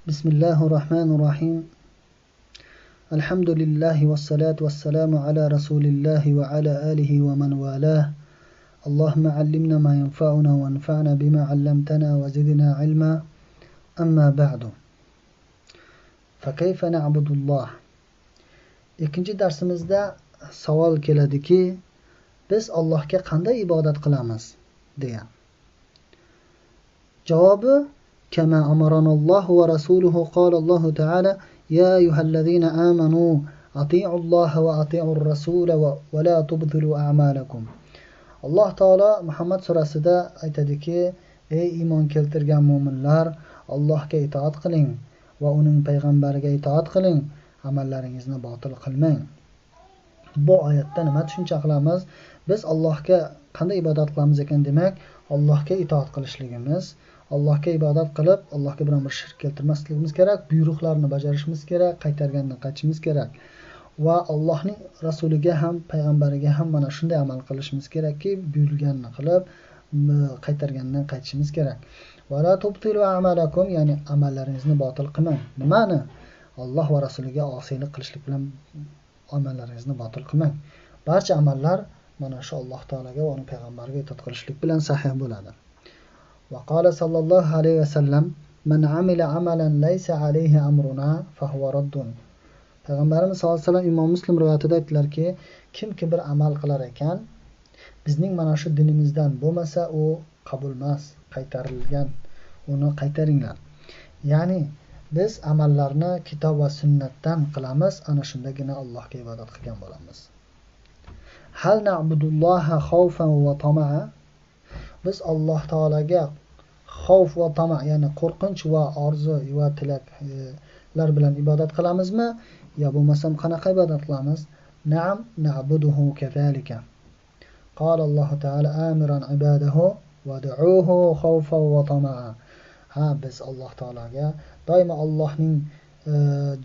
Bismillahirrahmanirrahim. Elhamdülillahi ve salatu ve selamu ala Resulillahi ve ala alihi ve men valah. Allahümme allimna ma yenfa'una ve enfa'na bima allamtana ve zidna ilma. Amma ba'du. Fakeyfe na'budullah. İkinci dersimizde savol keladiki, biz Allohga qanday ibodat qilamiz degan. Javobi: كما أمرنا الله ورسوله قال الله تعالى يا أيها الذين آمنوا أطيعوا الله وأطيعوا الرسول ولا تبطلوا أعمالكم. Allah Taala Muhammad surasida aytadiki, ey iymon keltirgan mu'minlar, Allohga itoat qiling va uning payg'ambariga itoat qiling, amallaringizni botil qilmang. Bu oyatda nima tushuncha qilamiz? Biz Allohga qanday ibodat qilamiz ekan? Demak, Allohga itoat qilishligimiz, Allohga ibodat qilib, Allohga biron bir shirk keltirmasligimiz kerak, buyruqlarni bajarishimiz kerak, qaytargandan qaytishimiz kerak va Allohning rasuliga ham, payg'ambariga ham mana shunday amal qilishimiz kerakki, buyurganini qilib, qaytargandan qaytishimiz kerak. Va la tubtilu a'malakum, ya'ni amallaringizni botil qilmang. Nimani? Alloh va rasuliga osiylik qilishlik bilan amallaringizni botil qilmang. Barcha amallar mana shu Alloh taolaga va uning payg'ambariga itoat qilishlik bilan sahih bo'ladi. وقال صلى الله عليه وسلم من عمل عملا ليس عليه أمرنا فهو رد. Payg'ambarimiz sollallohu alayhi vasallam Imom Muslim rivoyatida aytdilarki, kimki bir amal qilar ekan, bizning mana shu dinimizdan bo'lmasa, u qabul emas, qaytarilgan, uni qaytaringlar. Ya'ni biz amallarni kitob va sunnatdan qilamiz, ana shundagina Allohga ibodat qilgan bo'lamiz. Hal na'budulloha xawfan va tama'a. Biz Alloh taolaga xavf va tama, ya'ni qo'rqinch va orzu va tilaklar bilan ibodat qilamizmi? Yo bo'lmasam qanaqa ibodat qilamiz? Na'am, na'buduhu kazalika. Qala Alloh taala amiran ibadahu wad'uhu xawfan va tama'a. Ha, biz Alloh taolaga doimo Allohning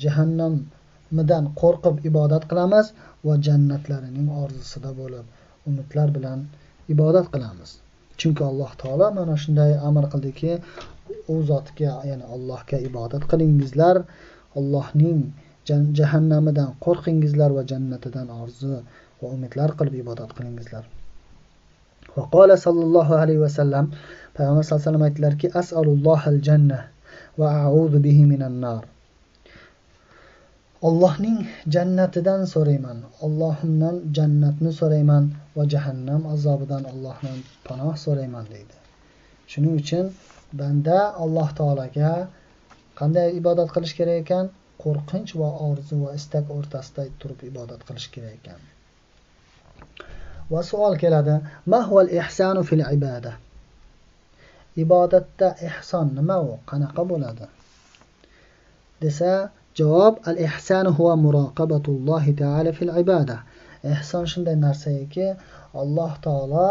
jahannamdan qo'rqib ibodat qilamiz va jannatlarining orzusida bo'lib, umidlar bilan ibodat qilamiz. Chunki Alloh taolo mana shunday amr qildiki, u zotga, ya'ni Allohga ibodat qilingizlar, Allohning jahannamidan qo'rqingizlar va jannatidan orzu va umidlar qilib ibodat qilingizlar. Va qala sallallohu alayhi va sallam, payg'ambar sollallohu alayhi vasallam aytdilarki, as'alullohal jannah va a'udhu bihi minan nar. Allohning jannatidan so'rayman, Allohimdan jannatni so'rayman va jahannam azobidan Allohdan panoh so'rayman deydi. Shuning uchun banda Alloh taolaga qanday ibodat qilish kerak ekan? Qo'rqinch va orzu va istak o'rtasida turib ibodat qilish kerak ekan. Va savol keladi: ma huval ihsanu fil ibada? Ibodatda ihson nima u? Qanaqa bo'ladi? Desa, javob: al-ihsanu huwa muraqabatullohi ta'ala fil ibada. Ihson shunday narsaki, Alloh taolo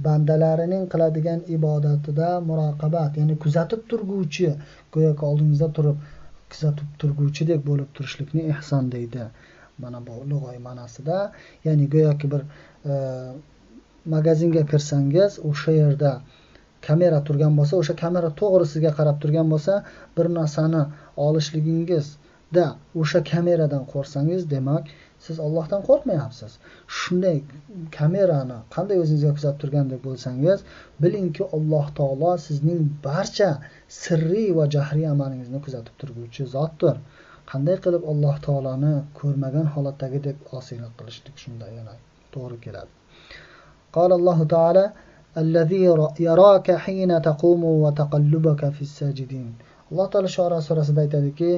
bandalarining qiladigan ibodatida muraqabat, ya'ni kuzatib turguvchi, go'yoki oldingizda turib kuzatib turguvchidek bo'lib turishlikni ihson deydi. Mana bu lug'oy ma'nosida, ya'ni go'yoki bir magazinga kirsangiz, o'sha yerda kamera turgan bo'lsa, o'sha kamera to'g'ri sizga qarab turgan bo'lsa, bir narsani olishligingizda o'sha kameradan qo'rqsangiz, demak siz Allohdan qo'rqmayapsiz. Shunday kamerani qanday o'zingizga kuzatib turgandek bo'lsangiz, bilingki Alloh taolo sizning barcha sirriy va jahriy amalingizni kuzatib turguvchi zotdir. Qanday qilib Alloh taoloni ko'rmagan holatdagidek osiylik qilishlik shunday yana to'g'ri keladi. Qalallohu taala allazi yaraka hina taqumu va taqallubaka fis sajidin. Alloh taolo Shura surasida aytadiki,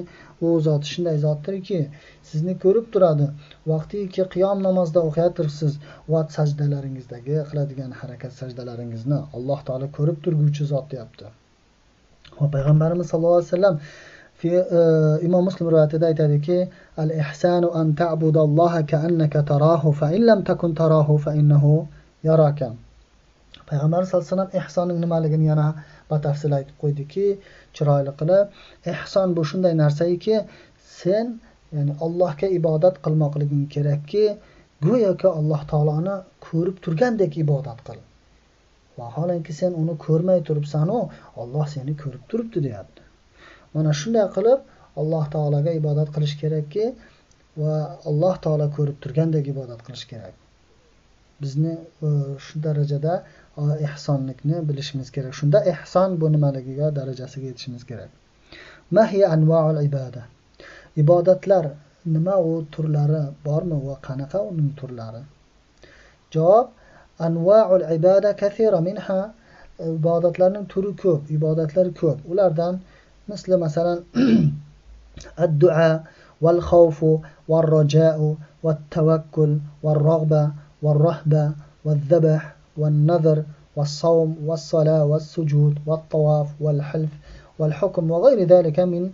u zot shunday zotdirki, sizni ko'rib turadi, vaqtiki qiyom namozda o'qiyatirsiz va sajdalaringizdagi qiladigan harakat sajdalaringizni Alloh taolo ko'rib turguvchi zot deyapti. Va payg'ambarimiz sollallohu alayhi vasallam Imom Muslim rivoyatida aytadiki, al-ihsanu an ta'budalloha ka'annaka tarahu fa in lam takun tarahu fa innahu yaraka. Payg'ambar sollallohu alayhi vasallam ihsonning nimaligini yana batafsil aytib qo'ydiki, chiroyli qilib, ihson bu shunday narsaki, sen, ya'ni Allohga ibodat qilmoqliging kerakki, go'yoki Alloh taoloni ko'rib turgandek ibodat qil. Vaholanki sen uni ko'rmay turibsan, Alloh seni ko'rib turibdi deyapti. Mana shunday qilib Alloh taolaga ibodat qilish kerakki va Alloh taolo ko'rib turgandek ibodat qilish kerak. Bizni shu darajada ihsonlikni bilishimiz kerak. Shunda ihson bu nimaligiga darajasiga yetishimiz kerak. Mahiya anwa'ul ibada. Ibodatlar nima u turlari bormi va qanaqa uning turlari? Javob: anwa'ul ibada kathira minha. Ibodatlarning turi ko'p, ibodatlar ko'p. Ulardan masalan ad-du'a wal khawfu wal raja'u wat tawakkul wal raghba wal rahba wal dhabh wal nadhr wal sawm wal salah wal sujud wal tawaf wal hilf wal hukm wa ghayri dhalika min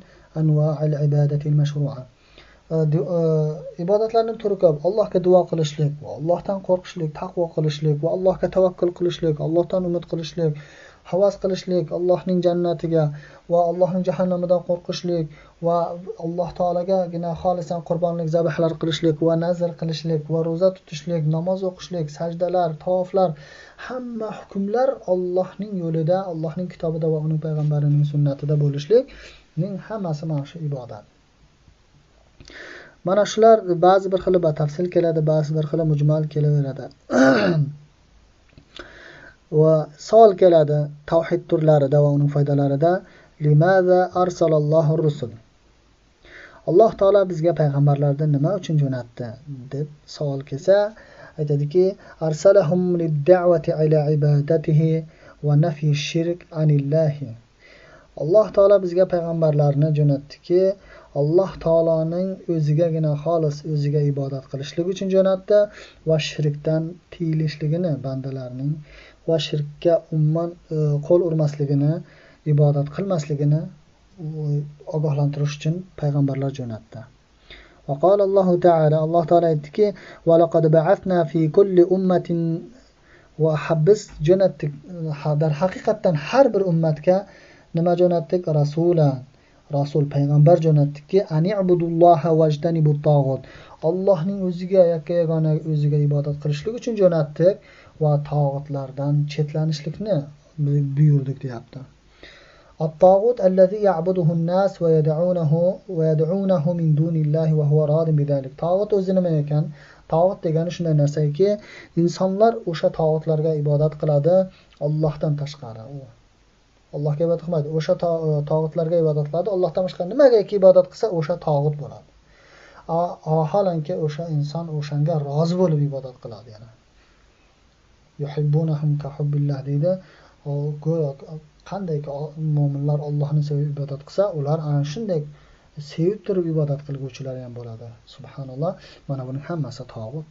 anwa'il ibadati al mashru'a. Ibodatlarning turi ko'p. Allohga duo qilishlik, va Allohdan qo'rqishlik, taqvo qilishlik, va Allohga tavakkul qilishlik, Allohdan umid qilishlik, havas qilishlik Allohning jannatiga va Allohning jahannamidan qo'rqishlik va Alloh taolagagina xolisan qurbonlik zabhlar qilishlik va nazr qilishlik va roza tutishlik, namoz o'qishlik, sajdalar, tavoflar, hamma hukmlar Allohning yo'lida, Allohning kitobida va uning payg'ambarining sunnatida bo'lishlikning hammasi mana shu ibodat. Mana shular ba'zi bir xil batafsil keladi, ba'zi bir xil mujmal kelaveradi. Va savol keladi tavhid turlarida va uning foydalarida. Limaza arsalallohu rusul? Alloh taolo bizga payg'ambarlarni nima uchun jo'natdi deb savol kelsa, aytadiki: arsalahum lid-da'wati ila ibadatihi va nafi shirk anillahi. Alloh taolo bizga payg'ambarlarni jo'natdiki, Alloh taoloning o'zigagina xolis o'ziga ibodat qilishlik uchun jo'natdi va shirkdan tiyilishligini, bandalarning va shirkka umuman qo'l urmasligini, ibodat qilmasligini ogohlantirish uchun payg'ambarlar jo'natdi. Va qala Allohu taala, Alloh taolo aytdiki: "Va laqad ba'athna fi kulli ummatin", va habis jo'natdik, dar haqiqatan har bir ummatga nima jo'natdik? Rasulan, rasul payg'ambar jo'natdikki, ani'budulloha vajtanibut tag'ut. Allohning o'ziga yagona o'ziga ibodat qilishlik uchun jo'natdik va tog'utlardan chetlanishlikni buyurdik deyapti. At-tag'ut allazi ya'buduhu an-nas va yad'unahu min dunillahi va huwa radin bidalik. Tog'ut o'zi nima ekan? Tog'ut degani shunday narsaki, insonlar o'sha tog'utlarga ibodat qiladi Allohdan tashqari. Allohga ibodat qilmaydi. O'sha tog'utlarga ibodat qiladi. Allohdan boshqa nimagaki ibodat qilsa, o'sha tog'ut bo'ladi. Vaholanki o'sha inson o'shanga rozi bo'lib ibodat qiladi yana. Yuhibbunahum ka hubbillah deydi. Qandayki mu'minlar Allohni sevib ibodat qilsa, ular ana shunday sevib turib ibodat qilguvchilar ham bo'ladi. Subhanalloh. Mana buning hammasi tog'ut.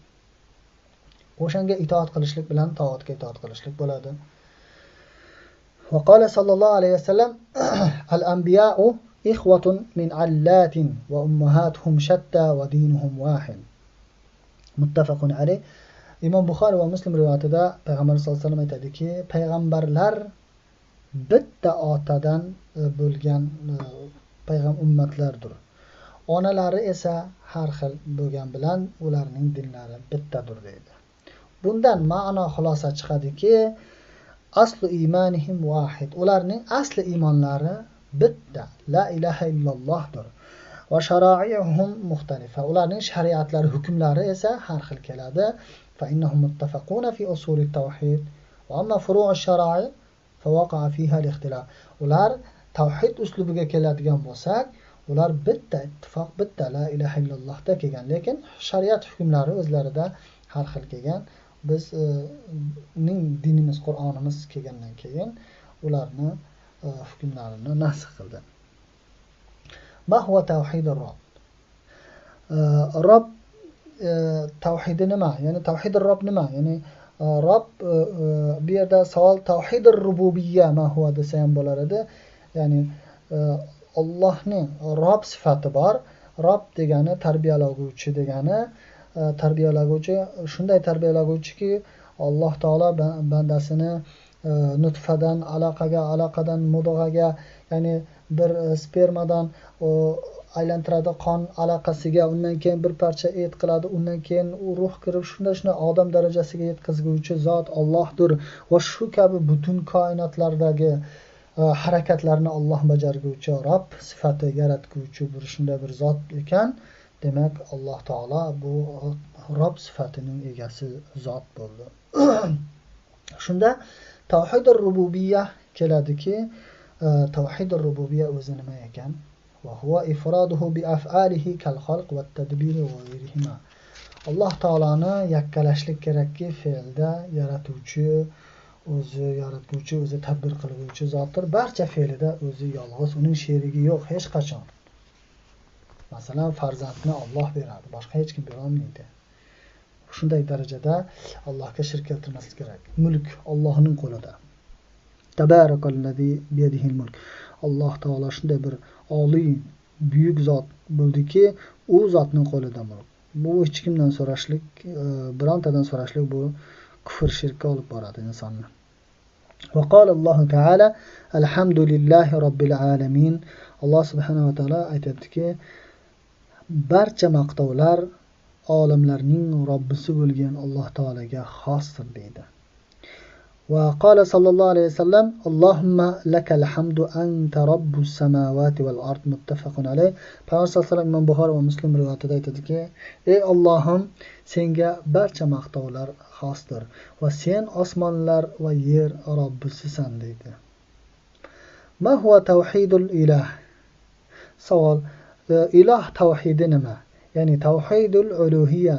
O'shanga itoat qilishlik bilan tog'utga itoat qilishlik bo'ladi. وقال صلى الله عليه وسلم: الأنبياء إخوة من علات وأمهاتهم شتى ودينهم واحد. متفق عليه. İmam Buxoriy va Muslim rivoyatida payg'ambar sollallohu alayhi vasallam aytadiki, payg'ambarlar bitta otadan bo'lgan ummatlardir. Onalari esa har xil bo'lgan bilan ularning dinlari bittadir deydi. Bundan ma'no xulosa chiqadiki, aslu imanihim vahid. Ularning asli iymonlari bitta, la ilaha illallohdir. Va shara'i'uhum muxtalifa. Ularning shariatlari, hukmlari esa har xil keladi. Fa innahum muttafaquna fi usulit tawhid va amma furu'ush shara'i fa waqa'a fiha al-ikhtilaf. Ular tawhid uslubiga keladigan bo'lsak, ular bitta ittifoq, bitta la ilaha illallohda kelgan, lekin shariat hukmlari o'zlarida har xil kelgan. Bizning dinimiz, Qur'onimiz kelgandan keyin ularni hukmlarini nasx qildi. Ma huwa tawhidur robb? Robb tawhidi nima? Ya'ni tawhidur robb nima? Ya'ni robb bu yerda savol tawhidur rububiyya ma huwa desa ham bo'lar edi. Ya'ni Allohning robb sifati bor. Robb degani tarbiyalovchi degani. Tarbiyalaguvchi shunday tarbiyalaguvchiki, Alloh taolo bandasini nutfadan alaqaga, alaqadan mudg'aga, ya'ni bir spermadan aylantiradi qon alaqasiga, undan keyin bir parcha et qiladi, undan keyin u ruh kirib shunday odam darajasiga yetkazguvchi zot Allohdir va shu kabi butun koinotlardagi harakatlarni Alloh bajarguvchi Robb sifati yaratguvchi shunday bir zot ekan, demak Alloh taolo bu Robb sifatining egasi zot bo'ldi. Shunda tavhid ar-rububiyya keladiki, tavhid ar-rububiyya o'zi nima ekan? Va huwa ifraduhu bi af'alihi kal xalq va tadbir va g'ayrihima. Alloh taoloni yakkalashlik kerakki, fe'lda yaratuvchi, o'zi tadbir qiluvchi zotdir. Barcha fe'lida o'zi yolg'iz, uning sherigi yo'q hech qachon. Masalan, farzandni Alloh beradi, boshqa hech kim bera olmaydi. Shunday darajada Allohga shirk keltirmaslik kerak. Mulk Allohning qo'lida. Tabarakallazi biyadihil mulk. Alloh taolo shunday bir oliy, buyuk zot bo'ldiki, u zotning qo'lida mulk. Bu hech kimdan so'rashlik, birontadan so'rashlik bu kufr, shirkka olib boradi insonni. Va qala Alloh taala alhamdulillahi robbil alamin. Alloh subhanahu va taolo aytadiki, barcha maqtovlar olamlarning Robbisi bo'lgan Alloh taolaga xosdir deydi. Va qala sallallohu alayhi vasallam Allohumma lakal hamdu anta robbus samawati val ard muttafaqun alayh. Payg'ambar sollallohu alayhi vasallam Imom Buxoriy va Muslim rivoyatida aytadiki, ey Allohim, senga barcha maqtovlar xosdir va sen osmonlar va yer Robbisisan deydi. Ma huwa tawhidul ilah? Savol: iloh tavhidi nima? Ya'ni tavhidul uluhiyya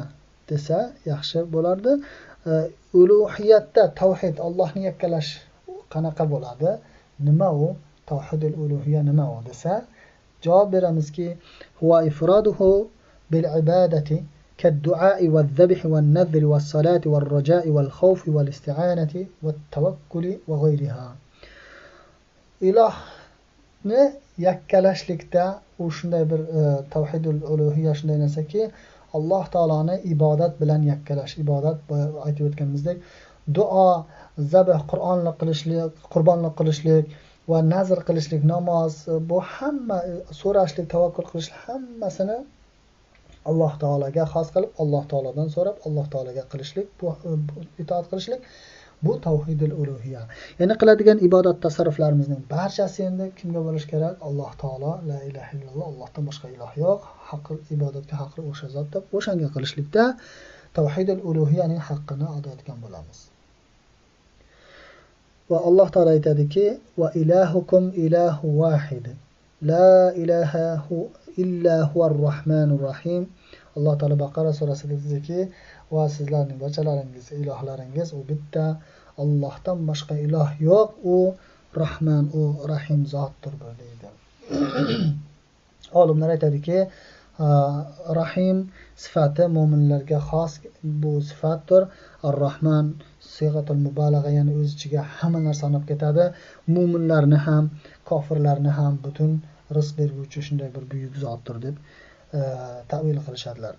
desa yaxshi bo'lardi. Uluhiyatda tavhid, Allohni yakkalash qanaqa bo'ladi? Nima u? Tavhidul uluhiyya nima u desa, javob beramizki, huwa ifraduhu bil ibadati kad-du'a'i waz-zabhi wan-nadhri was-salati war-raja'i wal-khawfi wal-isti'anati wat-tawakkuli va g'ayriha. Ilohni yakkalashlikda u shunday bir tavhidul uluhiyya shunday narsaki, Alloh taoloni ibodat bilan yakkalash. Ibodat aytib o'tganimizdek, duo, zabh, qurbonlik qilishlik va nazr qilishlik, namoz, bu hamma so'rashlik, tavakkul qilish hammasini Alloh taolaga xos qilib, Alloh taoladan so'rab, Alloh taolaga qilishlik, bu itoat qilishlik, bu tavhidul uluhiyya. Ya'ni qiladigan ibodat tasarruflarimizning barchasi endi kimga bo'lish kerak? Alloh taolo, la ilaha illalloh, Allohdan boshqa iloh yo'q, haqqi ibodatga haqqi o'sha zot deb o'shanga qilishlikda tavhidul uluhiyyaning haqqini ado etgan bo'lamiz. Va Alloh taolo aytadiki, va ilahukum ilahu vahid. La ilaha illa huvar rahmanur rahim. Alloh taolo Baqara surasida aytadiki, va sizlarning barchalaringiz ilohlaringiz u bitta, Allohdan boshqa iloh yo'q, u Rahman, u Rahim zotdir deydi. Olimlar aytadiki, Rahim sifati mo'minlarga xos bu sifatdir. Ar-Rahman siyg'atul mubalag'a, ya'ni o'z ichiga hamma narsani olib ketadi. Mo'minlarni ham, kofirlarni ham butun rizq beruvchi shunday bir buyuk zotdir deb ta'vil qilishadilar.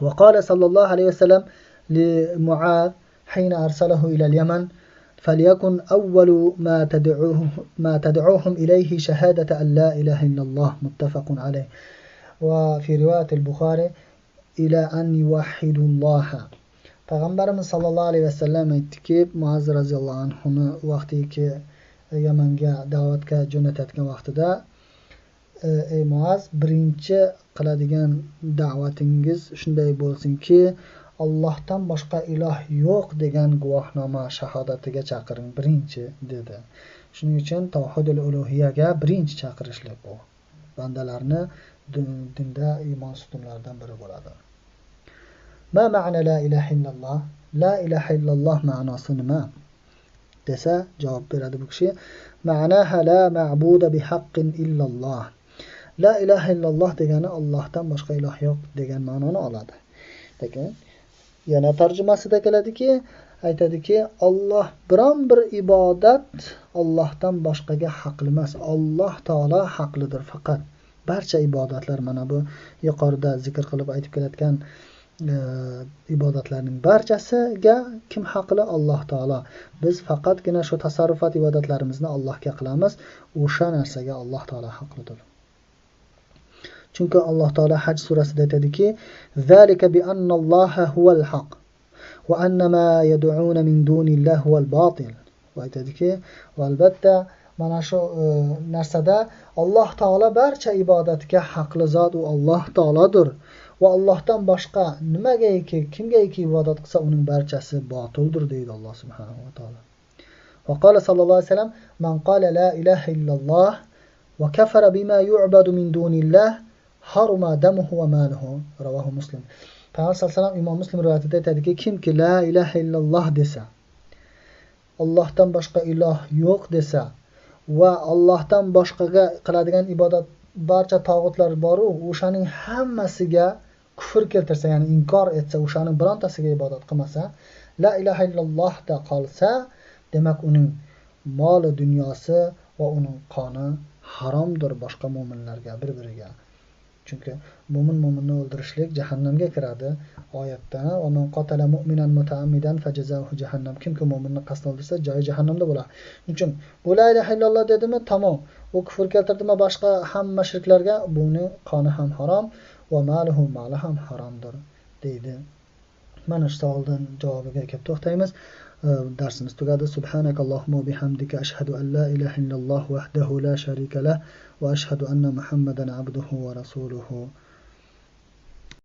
Va qala sallallohu alayhi vasallam li Muaz hina arsalahu ila al-Yaman فليكن أول ما تدعوهم إليه شهادة أن لا إله إلا الله متفق عليه. وفي رواية البخاري إلى أن يوحدوا الله. Payg'ambarimiz sallallohu alayhi vasallam aytdiki, Muaz roziyallohu anhuni vaqtiki Yamanga da'vatga jo'natayotgan vaqtida, ey Muaz, birinchi qiladigan da'vatingiz shunday bo'lsinki, Allohdan boshqa iloh yo'q degan guvohnoma shahodatiga chaqiring birinchi dedi. Shuning uchun tavhidul uluhiyyaga birinchi chaqirishlik bu. Bandalarni dinda iymon sutunlaridan biri bo'ladi. Ma ma'na la ilaha illalloh? La ilaha illalloh ma'nosi nima? Desa javob beradi bu kishi, ma'naha la ma'buda bihaqqin illalloh. La ilaha illalloh degani Allohdan boshqa iloh yo'q degan ma'noni oladi. Lekin yana tarjimasida keladiki, aytadiki, Alloh biron bir ibodat Allohdan boshqaga haqli emas. Alloh taolo haqlidir faqat. Barcha ibodatlar, mana bu yuqorida zikr qilib aytib kelayotgan ibodatlarning barchasiga kim haqli? Alloh taolo. Biz faqatgina shu tasarrufat ibodatlarimizni Allohga qilamiz, o'sha narsaga Alloh taolo haqlidir. Chunki Alloh taolo Haj surasida aytadiki, "Zalika bi annalloha huval haq va anna ma yad'una min dunillahi huval batil va aytadiki, albatta mana shu narsada Alloh taolo barcha ibodatga haqli zot u Alloh taolodir va Allohdan boshqa nimagaiki kimgaiki ibodat qilsa uning barchasi botildir deydi Alloh subhanahu va taolo. Va qala sallallohu alayhi vasallam man qala la ilaha illalloh va kafara bima yu'badu min dunillah haruma damuhu va maluhu. Ravohu Muslim. Payg'ambar sallallohu alayhi vasallam Imom Muslim rivoyatida aytadiki, kimki la ilaha illalloh desa, Allohdan boshqa iloh yo'q desa va Allohdan boshqaga qiladigan ibodat barcha tog'utlar bor-u, o'shaning hammasiga kufr keltirsa, ya'ni inkor etsa, o'shaning birontasiga ibodat qilmasa, la ilaha illallohda qolsa, demak uning moli dunyosi va uning qoni haromdir boshqa mu'minlarga bir-biriga. Chunki mu'minni o'ldirishlik jahannamga kiradi oyatda. Va man qatala mu'minan mutaammidan fajazahu jahannam. Kimki mu'minni qasddan o'ldirsa, joyi jahannamda bo'ladi. Shuning uchun bu la ilaha illalloh dedimi, tamom. U kufr keltirdimi boshqa hamma shirklarga, buni qoni ham harom va maluhu mali ham haromdir deydi. Mana shu savoldan javobiga kelib to'xtaymiz. Darsimiz tugadi. Subhanakallohumma va bihamdika ashhadu an la ilaha illalloh wahdahu la sharika lah va ashhadu anna Muhammadan abduhu va rasuluhu.